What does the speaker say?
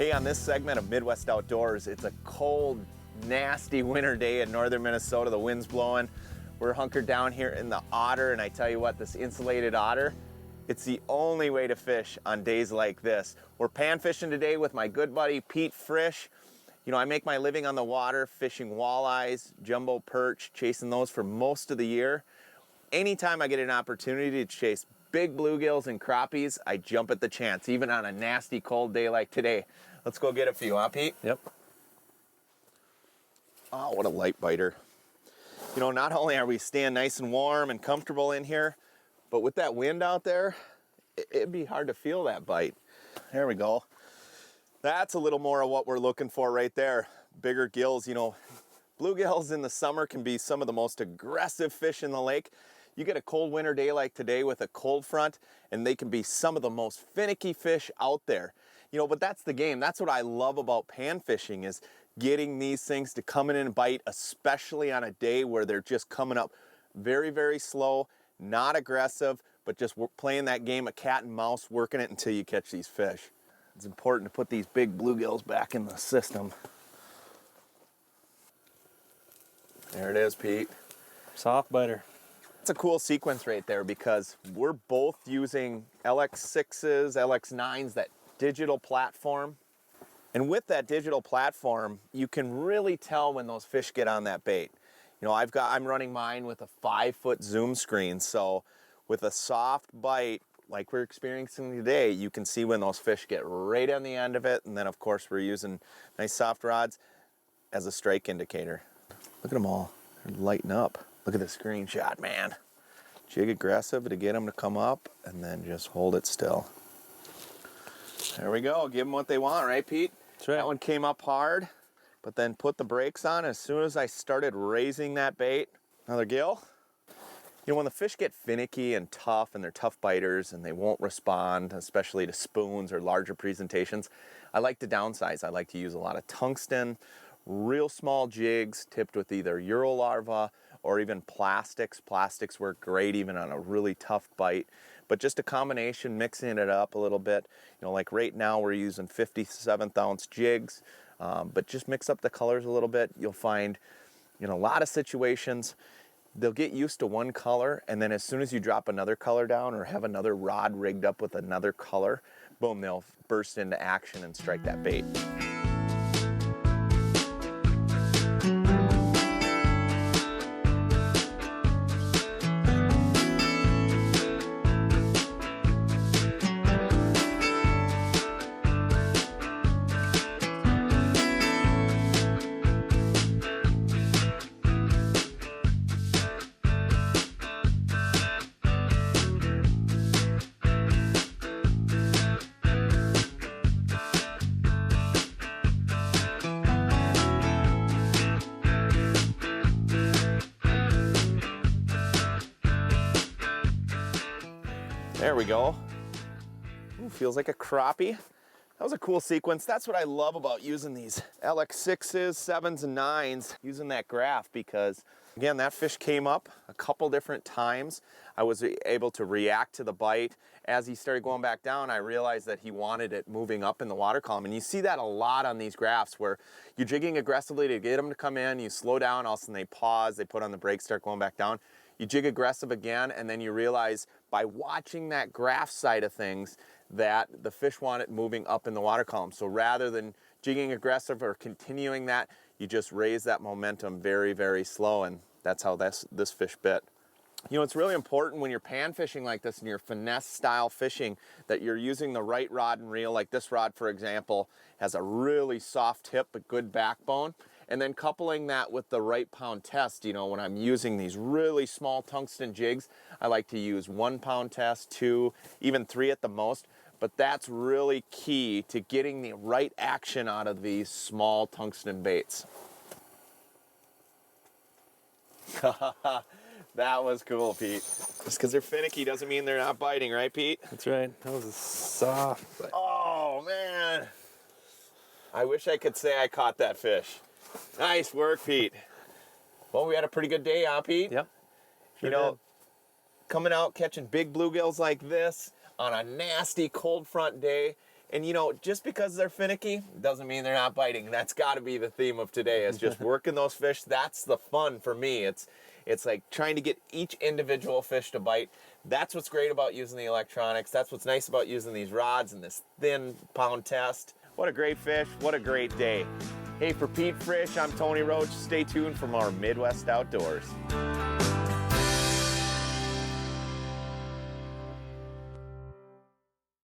Hey, on this segment of Midwest Outdoors, it's a cold, nasty winter day in northern Minnesota. The wind's blowing. We're hunkered down here in the otter, and I tell you what, this insulated otter, it's the only way to fish on days like this. We're pan fishing today with my good buddy, Pete Frisch. You know, I make my living on the water, fishing walleyes, jumbo perch, chasing those for most of the year. Anytime I get an opportunity to chase big bluegills and crappies, I jump at the chance, even on a nasty cold day like today. Let's go get a few, huh, Pete? Yep. Oh, what a light biter. You know, not only are we staying nice and warm and comfortable in here, but with that wind out there, it'd be hard to feel that bite. There we go. That's a little more of what we're looking for right there. Bigger gills. You know, bluegills in the summer can be some of the most aggressive fish in the lake. You get a cold winter day like today with a cold front, and they can be some of the most finicky fish out there. You know, but that's the game. That's what I love about pan fishing, is getting these things to come in and bite, especially on a day where they're just coming up very, very slow, not aggressive, but just playing that game of cat and mouse, working it until you catch these fish. It's important to put these big bluegills back in the system. There it is, Pete. Soft biter. It's a cool sequence right there because we're both using LX6s, LX9s, that digital platform. And with that digital platform, you can really tell when those fish get on that bait. You know, I'm running mine with a 5-foot zoom screen. So with a soft bite, like we're experiencing today, you can see when those fish get right on the end of it. And then of course we're using nice soft rods as a strike indicator. Look at them all, they're lighting up. Look at the screenshot, man. Jig aggressive to get them to come up and then just hold it still. There we go, give them what they want, right, Pete? That's right. That one came up hard, but then put the brakes on. As soon as I started raising that bait, another gill. You know, when the fish get finicky and tough, and they're tough biters and they won't respond, especially to spoons or larger presentations, I like to downsize. I like to use a lot of tungsten, real small jigs tipped with either Eurolarva or even plastics. Plastics work great even on a really tough bite, but just a combination, mixing it up a little bit. You know, like right now we're using 57th ounce jigs, but just mix up the colors a little bit. You'll find in a lot of situations, they'll get used to one color, and then as soon as you drop another color down or have another rod rigged up with another color, boom, they'll burst into action and strike that bait. There we go. Ooh, feels like a crappie. That was a cool sequence. That's what I love about using these LX6s, 7s, and 9s, using that graph, because again, that fish came up a couple different times. I was able to react to the bite. As he started going back down, I realized that he wanted it moving up in the water column. And you see that a lot on these graphs where you're jigging aggressively to get them to come in, you slow down, all of a sudden they pause, they put on the brakes, start going back down. You jig aggressive again, and then you realize by watching that graph side of things that the fish want it moving up in the water column. So rather than jigging aggressive or continuing that, you just raise that momentum very, very slow, and that's how this fish bit. You know, it's really important when you're pan fishing like this and you're finesse style fishing that you're using the right rod and reel. Like this rod, for example, has a really soft tip but good backbone. And then coupling that with the right pound test. You know, when I'm using these really small tungsten jigs, I like to use 1 pound test, 2, even 3 at the most. But that's really key to getting the right action out of these small tungsten baits. That was cool, Pete. Just because they're finicky doesn't mean they're not biting, right, Pete? That's right. That was a soft bite. Oh, man. I wish I could say I caught that fish. Nice work, Pete. Well, we had a pretty good day, huh, Pete? Yep. Sure, you know, coming out catching big bluegills like this on a nasty cold front day, And you know, just because they're finicky doesn't mean they're not biting. That's got to be the theme of today, is just working those fish. That's the fun for me. It's like trying to get each individual fish to bite. That's what's great about using the electronics. That's what's nice about using these rods and this thin pound test. What a great fish. What a great day. Hey, for Pete Frisch, I'm Tony Roach. Stay tuned for more Midwest Outdoors.